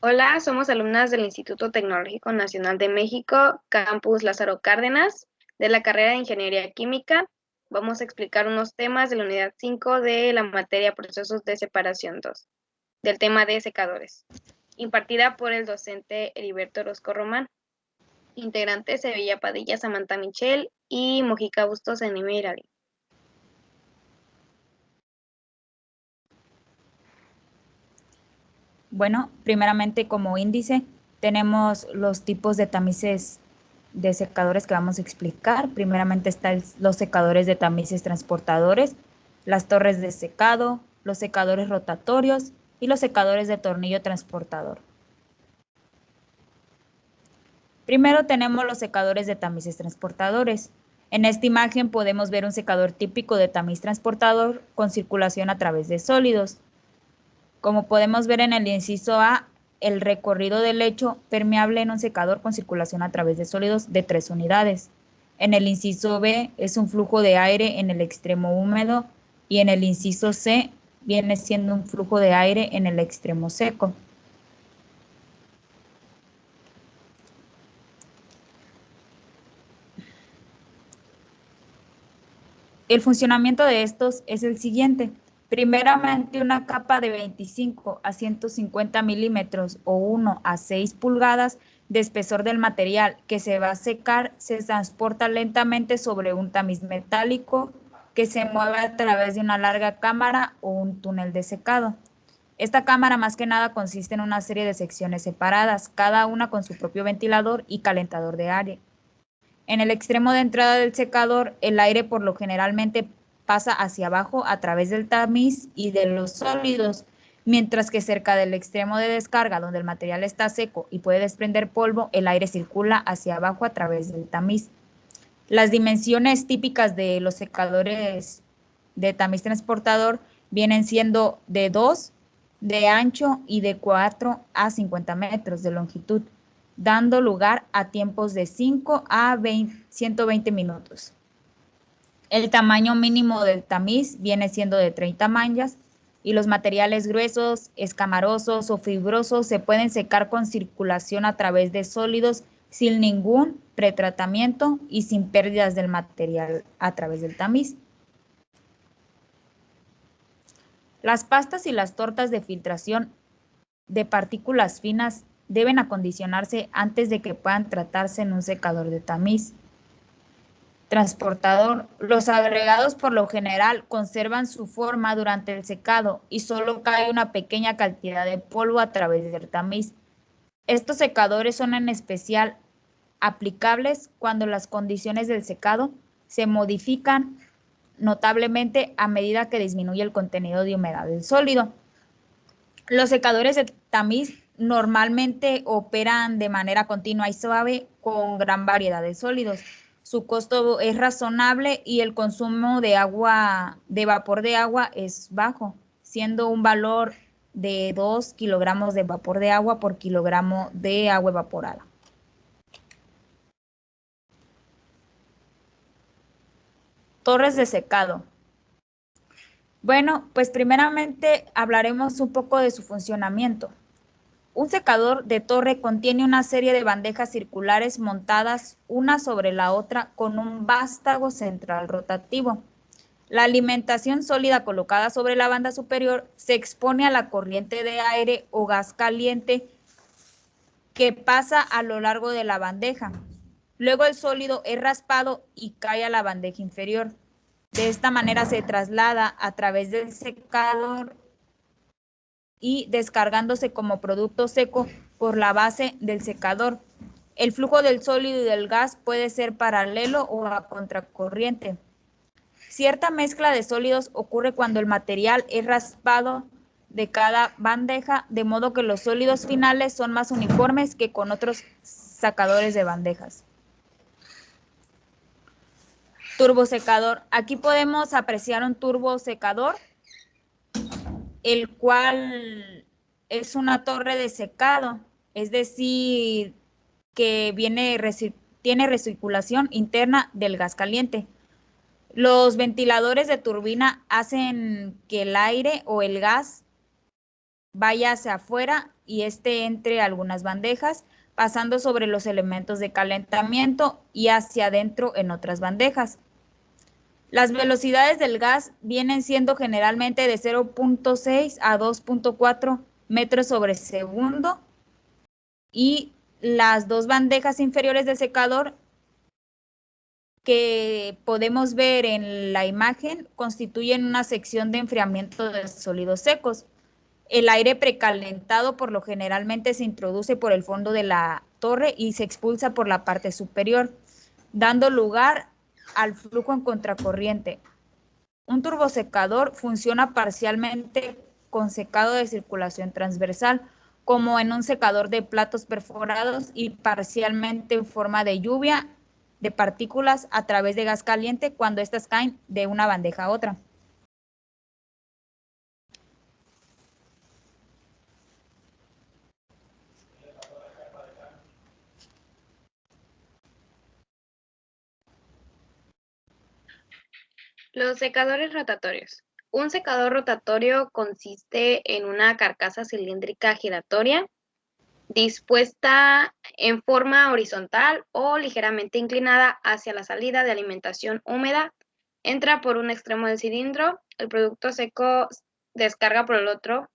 Hola, somos alumnas del Instituto Tecnológico Nacional de México, Campus Lázaro Cárdenas, de la carrera de Ingeniería Química. Vamos a explicar unos temas de la unidad 5 de la materia Procesos de Separación 2, del tema de secadores, impartida por el docente Heriberto Orozco Román, integrantes Sevilla Padilla, Samantha Michel y Mojica Bustos en Iradi. Bueno, primeramente como índice tenemos los tipos de tamices de secadores que vamos a explicar. Primeramente están los secadores de tamices transportadores, las torres de secado, los secadores rotatorios y los secadores de tornillo transportador. Primero tenemos los secadores de tamices transportadores. En esta imagen podemos ver un secador típico de tamiz transportador con circulación a través de sólidos. Como podemos ver en el inciso A, el recorrido del lecho permeable en un secador con circulación a través de sólidos de 3 unidades. En el inciso B es un flujo de aire en el extremo húmedo y en el inciso C viene siendo un flujo de aire en el extremo seco. El funcionamiento de estos es el siguiente. Primeramente, una capa de 25 a 150 milímetros o 1 a 6 pulgadas de espesor del material que se va a secar se transporta lentamente sobre un tamiz metálico que se mueve a través de una larga cámara o un túnel de secado. Esta cámara más que nada consiste en una serie de secciones separadas, cada una con su propio ventilador y calentador de aire. En el extremo de entrada del secador, el aire por lo generalmente pasa hacia abajo a través del tamiz y de los sólidos, mientras que cerca del extremo de descarga, donde el material está seco y puede desprender polvo, el aire circula hacia abajo a través del tamiz. Las dimensiones típicas de los secadores de tamiz transportador vienen siendo de 2 de ancho y de 4 a 50 metros de longitud, dando lugar a tiempos de 5 a 120 minutos. El tamaño mínimo del tamiz viene siendo de 30 manchas y los materiales gruesos, escamarosos o fibrosos se pueden secar con circulación a través de sólidos sin ningún pretratamiento y sin pérdidas del material a través del tamiz. Las pastas y las tortas de filtración de partículas finas deben acondicionarse antes de que puedan tratarse en un secador de tamiz transportador. Los agregados por lo general conservan su forma durante el secado y solo cae una pequeña cantidad de polvo a través del tamiz. Estos secadores son en especial aplicables cuando las condiciones del secado se modifican notablemente a medida que disminuye el contenido de humedad del sólido. Los secadores de tamiz normalmente operan de manera continua y suave con gran variedad de sólidos. Su costo es razonable y el consumo de agua, de vapor de agua es bajo, siendo un valor de 2 kilogramos de vapor de agua por kilogramo de agua evaporada. Torres de secado. Bueno, pues primeramente hablaremos un poco de su funcionamiento. Un secador de torre contiene una serie de bandejas circulares montadas una sobre la otra con un vástago central rotativo. La alimentación sólida colocada sobre la banda superior se expone a la corriente de aire o gas caliente que pasa a lo largo de la bandeja. Luego el sólido es raspado y cae a la bandeja inferior. De esta manera se traslada a través del secador y descargándose como producto seco por la base del secador. El flujo del sólido y del gas puede ser paralelo o a contracorriente. Cierta mezcla de sólidos ocurre cuando el material es raspado de cada bandeja, de modo que los sólidos finales son más uniformes que con otros sacadores de bandejas. Turbosecador. Aquí podemos apreciar un turbosecador, el cual es una torre de secado, es decir, que tiene recirculación interna del gas caliente. Los ventiladores de turbina hacen que el aire o el gas vaya hacia afuera y entre algunas bandejas, pasando sobre los elementos de calentamiento y hacia adentro en otras bandejas. Las velocidades del gas vienen siendo generalmente de 0.6 a 2.4 metros sobre segundo y las dos bandejas inferiores del secador que podemos ver en la imagen constituyen una sección de enfriamiento de sólidos secos. El aire precalentado por lo generalmente se introduce por el fondo de la torre y se expulsa por la parte superior, dando lugar al flujo en contracorriente. Un turbosecador funciona parcialmente con secado de circulación transversal, como en un secador de platos perforados, y parcialmente en forma de lluvia de partículas a través de gas caliente cuando éstas caen de una bandeja a otra. Los secadores rotatorios. Un secador rotatorio consiste en una carcasa cilíndrica giratoria dispuesta en forma horizontal o ligeramente inclinada hacia la salida de alimentación húmeda. Entra por un extremo del cilindro, el producto seco descarga por el otro.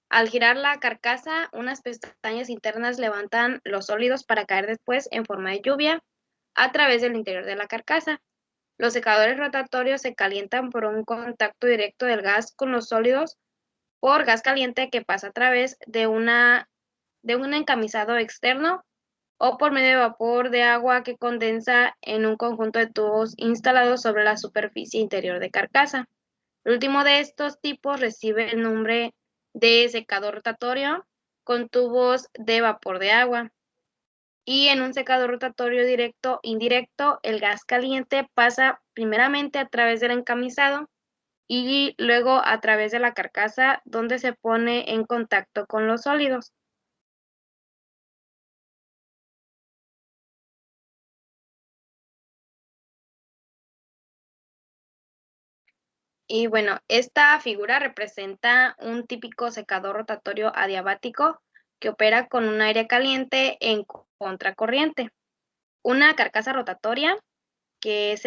Al girar la carcasa, unas pestañas internas levantan los sólidos para caer después en forma de lluvia a través del interior de la carcasa. Los secadores rotatorios se calientan por un contacto directo del gas con los sólidos por gas caliente que pasa a través de un encamisado externo o por medio de vapor de agua que condensa en un conjunto de tubos instalados sobre la superficie interior de carcasa. El último de estos tipos recibe el nombre de secador rotatorio con tubos de vapor de agua. Y en un secador rotatorio directo indirecto, el gas caliente pasa primeramente a través del encamisado y luego a través de la carcasa, donde se pone en contacto con los sólidos. Y bueno, esta figura representa un típico secador rotatorio adiabático que opera con un aire caliente en contracorriente. Una carcasa rotatoria, que es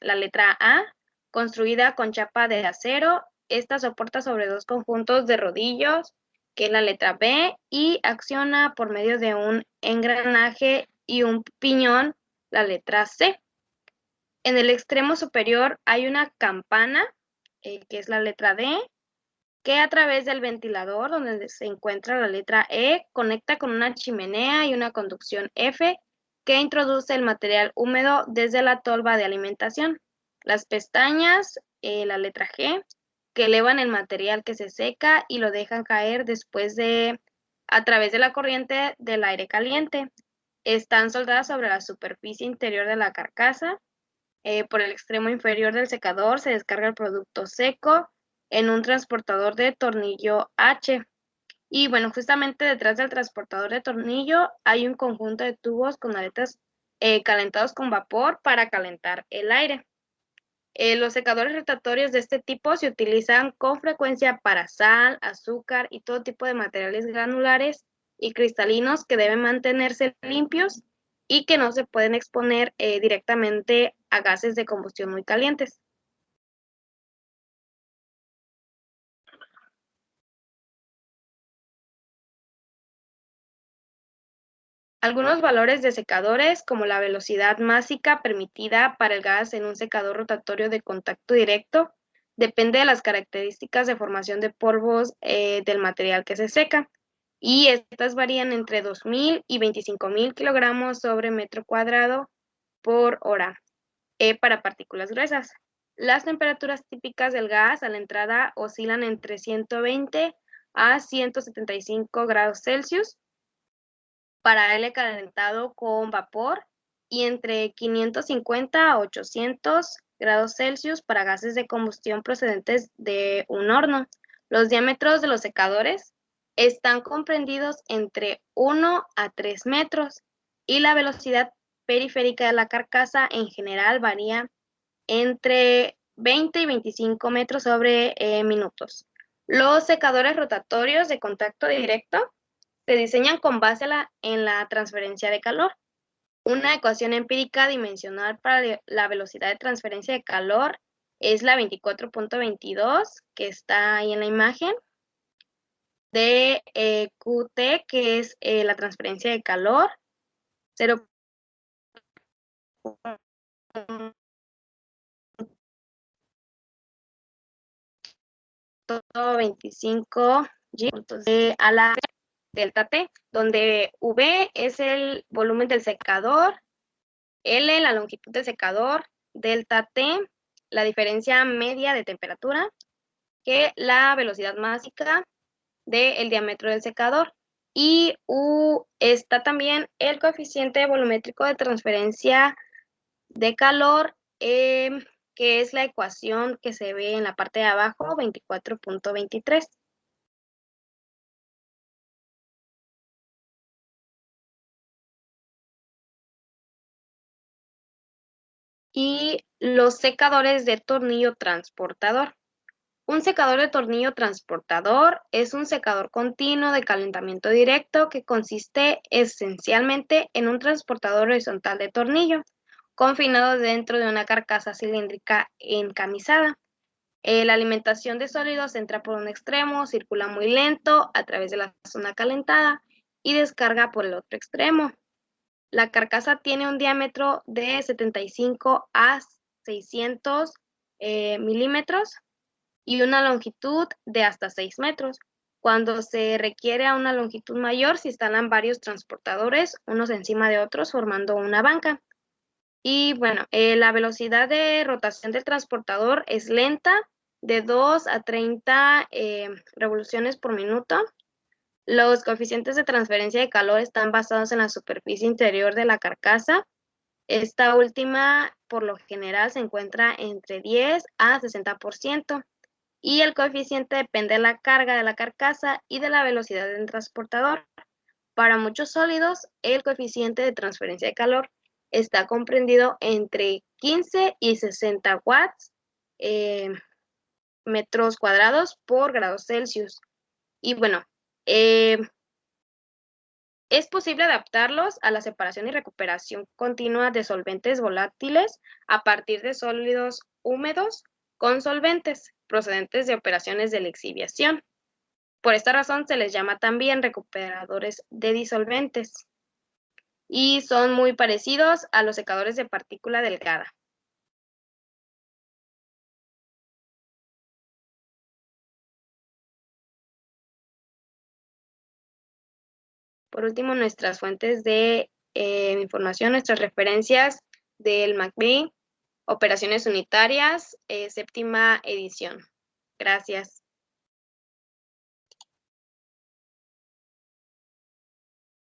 la letra A, construida con chapa de acero. Esta soporta sobre dos conjuntos de rodillos, que es la letra B, y acciona por medio de un engranaje y un piñón, la letra C. En el extremo superior hay una campana, que es la letra D, que a través del ventilador, donde se encuentra la letra E, conecta con una chimenea y una conducción F, que introduce el material húmedo desde la tolva de alimentación. Las pestañas, la letra G, que elevan el material que se seca y lo dejan caer a través de la corriente del aire caliente. Están soldadas sobre la superficie interior de la carcasa. Por el extremo inferior del secador se descarga el producto seco en un transportador de tornillo H. Y bueno, justamente detrás del transportador de tornillo hay un conjunto de tubos con aletas calentados con vapor para calentar el aire. Los secadores rotatorios de este tipo se utilizan con frecuencia para sal, azúcar y todo tipo de materiales granulares y cristalinos que deben mantenerse limpios y que no se pueden exponer directamente a gases de combustión muy calientes. Algunos valores de secadores, como la velocidad máxima permitida para el gas en un secador rotatorio de contacto directo, depende de las características de formación de polvos del material que se seca, y estas varían entre 2.000 y 25.000 kilogramos sobre metro cuadrado por hora para partículas gruesas. Las temperaturas típicas del gas a la entrada oscilan entre 120 a 175 grados Celsius para aire calentado con vapor y entre 550 a 800 grados Celsius para gases de combustión procedentes de un horno. Los diámetros de los secadores están comprendidos entre 1 a 3 metros y la velocidad periférica de la carcasa en general varía entre 20 y 25 metros sobre minutos. Los secadores rotatorios de contacto directo se diseñan con base en la transferencia de calor. Una ecuación empírica dimensional para la velocidad de transferencia de calor es la 24.22, que está ahí en la imagen, de QT, que es la transferencia de calor, 0.25G a la delta T, donde V es el volumen del secador, L la longitud del secador, delta T la diferencia media de temperatura, que la velocidad máxima del diámetro del secador, y U está también el coeficiente volumétrico de transferencia de calor, que es la ecuación que se ve en la parte de abajo, 24.23. Y los secadores de tornillo transportador. Un secador de tornillo transportador es un secador continuo de calentamiento directo que consiste esencialmente en un transportador horizontal de tornillo, confinado dentro de una carcasa cilíndrica encamisada. La alimentación de sólidos entra por un extremo, circula muy lento a través de la zona calentada y descarga por el otro extremo. La carcasa tiene un diámetro de 75 a 600 milímetros y una longitud de hasta 6 metros. Cuando se requiere a una longitud mayor, se instalan varios transportadores, unos encima de otros, formando una banca. Y bueno, la velocidad de rotación del transportador es lenta, de 2 a 30 revoluciones por minuto. Los coeficientes de transferencia de calor están basados en la superficie interior de la carcasa. Esta última, por lo general, se encuentra entre 10 a 60%, y el coeficiente depende de la carga de la carcasa y de la velocidad del transportador. Para muchos sólidos, el coeficiente de transferencia de calor está comprendido entre 15 y 60 watts metros cuadrados por grados Celsius. Y bueno, es posible adaptarlos a la separación y recuperación continua de solventes volátiles a partir de sólidos húmedos con solventes procedentes de operaciones de lixiviación. Por esta razón se les llama también recuperadores de disolventes y son muy parecidos a los secadores de partícula delgada. Por último, nuestras fuentes de información, nuestras referencias del MACBI, Operaciones Unitarias, séptima edición. Gracias.